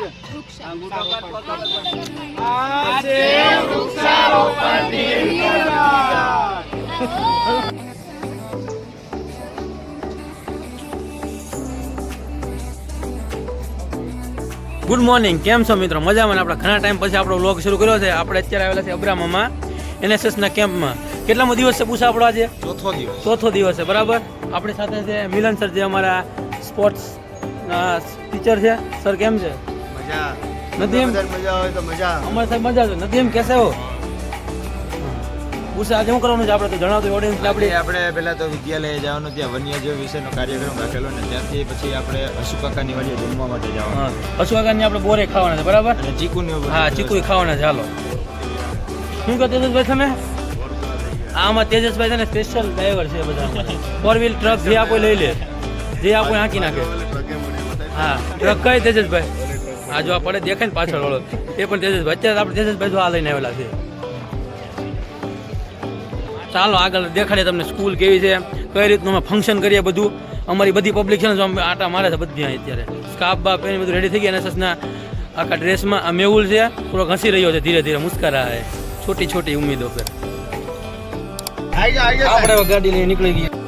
Good morning, કેમ છો મિત્રો? મજામાં? આપણે ઘણા ટાઈમ પછી આપણો વ્લોગ શરૂ કર્યો છે. આપણે અત્યારે આવેલા છે અબ્રામામાં NSSના કેમ્પમાં. કેટલામો દિવસ છે પૂછા આપણો આજે? ચોથો દિવસ છે, બરાબર. આપણી સાથે છે મિલન સર, જે અમારા સ્પોર્ટ્સ ટીચર છે. સર કેમ છે? મજા નથી? એમ મજા હોય તો મજા. અમારે સાહેબ મજા છે. નથી એમ કેસે હો? પૂછા આજે શું કરવાનું છે આપણે? તો જણાવતો ઓડિયન્સ. આપણે પહેલા તો વિદ્યાલય જવાનું, ત્યાં વન્યજીવ વિશેનો કાર્યક્રમ રાખેલો ને ત્યાંથી પછી આપણે હસુકાકાની વાડીએ જમવા માટે જવાનું. હસુકાકાની આપણે બોરે ખાવાના છે, બરાબર. અને ચીકુની. હા, ચીકુ ખાવાના છે. હાલો. શું કહો તેજસભાઈ તમે? આમાં તેજસભાઈ છે ને સ્પેશિયલ ડ્રાઈવર છે બધા. 4 વ્હીલ ટ્રક જે આપો લઈ લે, જે આપો હાંકી નાખે. હા, ટ્રક કઈ તેજસભાઈ? હા, જો આ પડે દેખાય ને પાછળ વાળો, એ પણ તેજસભાઈ. અત્યારે આપણે તેજસભાઈ જો આ લઈને આવેલા છે. ચાલો આગળ દેખાડીએ તમને સ્કૂલ કેવી છે, કઈ રીતનું અમે ફંક્શન કરીએ બધું. અમારી બધી પબ્લિક છે ને જો આટા મારે છે બધી. અત્યારે સ્કાર્ફ બાપ પહેરી બધું રેડી થઈ ગયા. NSSના આખા ડ્રેસમાં. આ મેહુલ છે, થોડો ઘસી રહ્યો છે ધીરે ધીરે, મુસ્કરા હે છોટી છોટી ઉમ્મીદો પર. આપણે ગાડી લઈને નીકળી ગયા.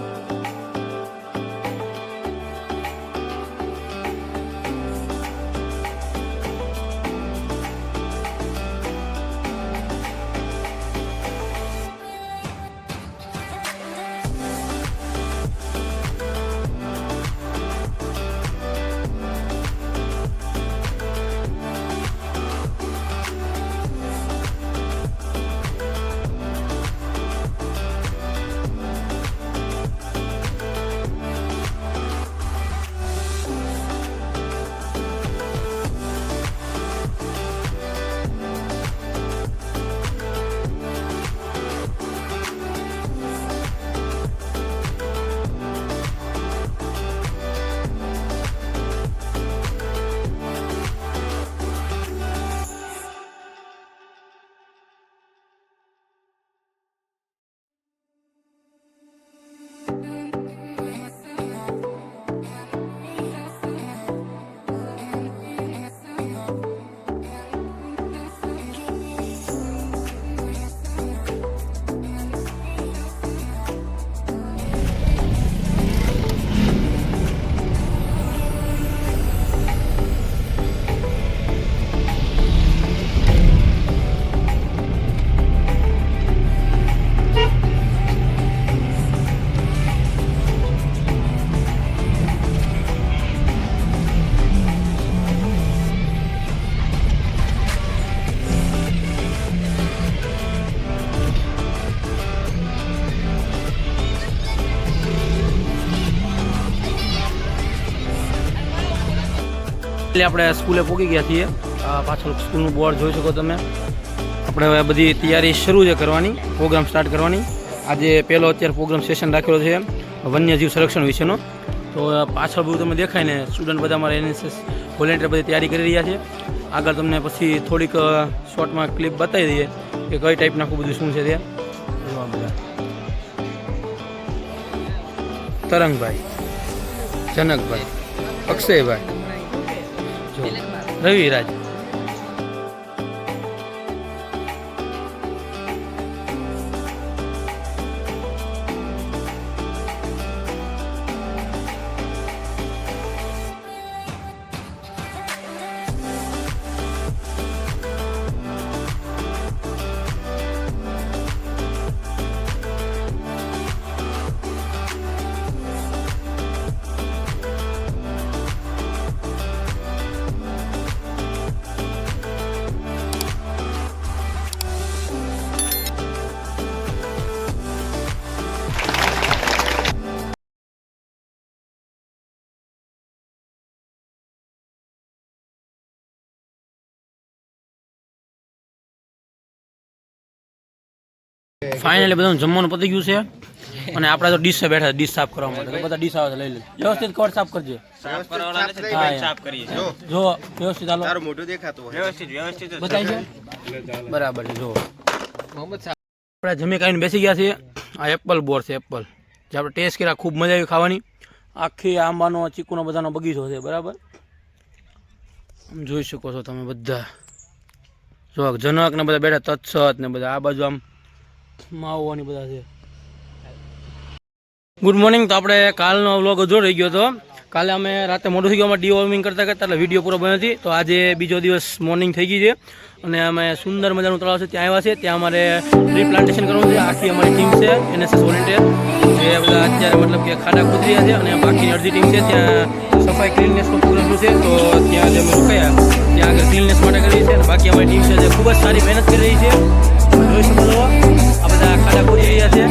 એટલે આપણે સ્કૂલે પહોંચી ગયા છીએ. પાછળ સ્કૂલનું બોર્ડ જોઈ શકો તમે. આપણે હવે બધી તૈયારી શરૂ છે કરવાની, પ્રોગ્રામ સ્ટાર્ટ કરવાની. આજે પહેલો અત્યારે પ્રોગ્રામ સેશન રાખેલો છે વન્યજીવ સંરક્ષણ વિશેનો. તો પાછળ બધું તમે દેખાય ને, સ્ટુડન્ટ બધા અમારા NSS વોલેન્ટિયર બધી તૈયારી કરી રહ્યા છે. આગળ તમને પછી થોડીક શોર્ટમાં ક્લિપ બતાવી દઈએ કે કઈ ટાઈપના આખું બધું શું છે તે. તરંગભાઈ, જનકભાઈ, અક્ષયભાઈ, રવિરાજ. ફાઇનલી બધાનું જમવાનું પતી ગયું છે અને આપણે તો ડીશ બેઠા છે, ડીશ સાફ કરવા માટે. બધા ડીશ આવે લઈ લે. વ્યવસ્થિત કવર સાફ કરજે. જો વ્યવસ્થિત હાલો. તારું મોઢું દેખાતું હોય. વ્યવસ્થિત બતાય છે. બરાબર છે. જો આપણે જમી ખાઈને બેસી ગયા છીએ. આ એપલ બોર છે, એપલ જે આપણે ટેસ્ટ કર્યા, ખૂબ મજા આવી ખાવાની. આખી આંબાનો, ચીકુનો બધાનો બગીચો છે, બરાબર. આમ જોઈ શકો છો તમે બધા, જો જનક ને બધા બેઠા તત્સત ને બધા, આ બાજુ આમ માવવાની બધા છે. Good morning. તો આપણે કાલનો વ્લોગ અધૂરો રહી ગયો હતો. કાલે અમે રાતે મોડું થઈ ગયું, અમે ડીવોર્મિંગ કરતા એટલે વિડીયો પૂરો બન્યો નથી. તો આજે બીજો દિવસ મોર્નિંગ થઈ ગઈ છે અને અમે સુંદર મજાનું તળાવ છે ત્યાં આવ્યા છે. ત્યાં અમારે ટ્રી પ્લાન્ટેશન કરવું છે. આખી અમારી ટીમ છે NSS વોલેન્ટિયર, જે બધા અત્યારે મતલબ કે ખાડા ખોદી રહ્યા છે અને બાકીની અડધી ટીમ છે ત્યાં સફાઈ ક્લીનનેસનો પ્રોગ્રામ છે. તો ત્યાં જે અમે રોકાયા ત્યાં આગળ ક્લીનનેસ માટે કરી છે અને બાકી અમારી ટીમ છે જે ખૂબ જ સારી મહેનત કરી રહી છે. જોઈ શકો છો આ બધા ખાડા ખોદી રહ્યા છે.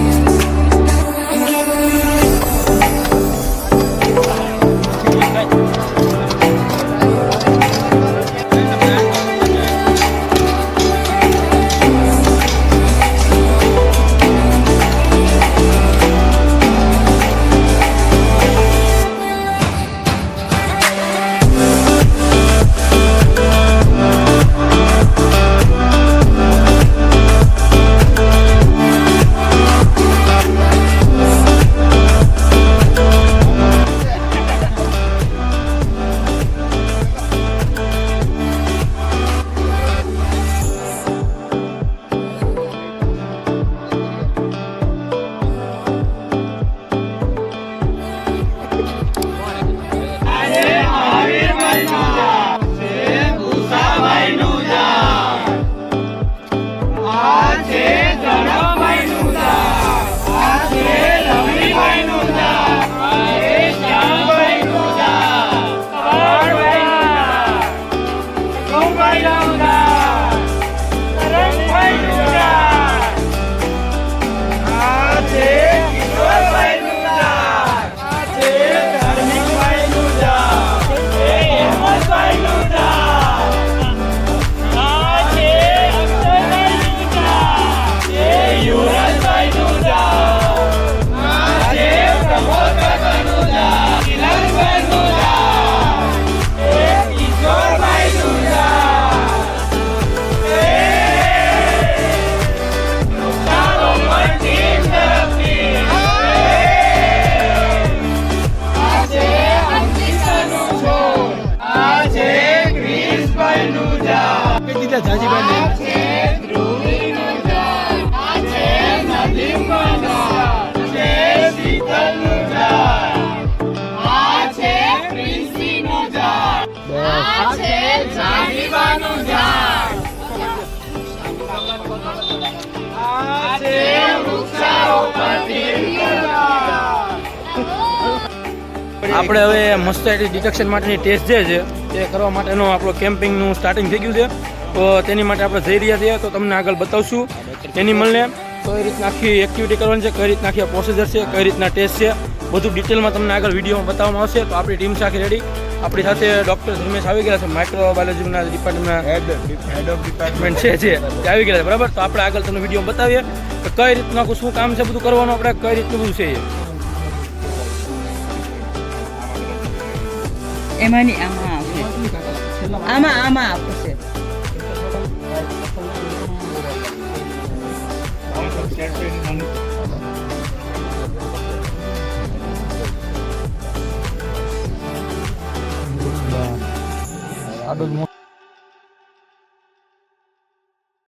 આપણે હવે મસ્ટાઇટિસ ડિટેક્શન માટેની ટેસ્ટ જે છે તે કરવા માટેનો આપણો કેમ્પિંગનું સ્ટાર્ટિંગ થઈ ગયું છે. તો તેની માટે આપણે જઈ રહ્યા છીએ, તો તમને આગળ બતાવશું એનિમલને કઈ રીતના આખી એક્ટિવિટી કરવાની છે, કઈ રીતના આખી પ્રોસિજર છે, કઈ રીતના ટેસ્ટ છે, બધું ડિટેલમાં તમને આગળ વિડીયોમાં બતાવવામાં આવશે. તો આપણી ટીમ છે આખી રેડી. આપણી સાથે ડૉક્ટર ધર્મેશ આવી ગયા છે, માઇક્રોબાયોલોજીના ડિપાર્ટમેન્ટના હેડ ઓફ ડિપાર્ટમેન્ટ છે જે આવી ગયા છે, બરાબર. તો આપણે આગળ તમને વિડીયો બતાવીએ કે કઈ રીતના શું કામ છે, બધું કરવાનું આપણે કઈ રીતનું બધું છે. એમાંની આમાં આવશે, આમાં આવશે. આડો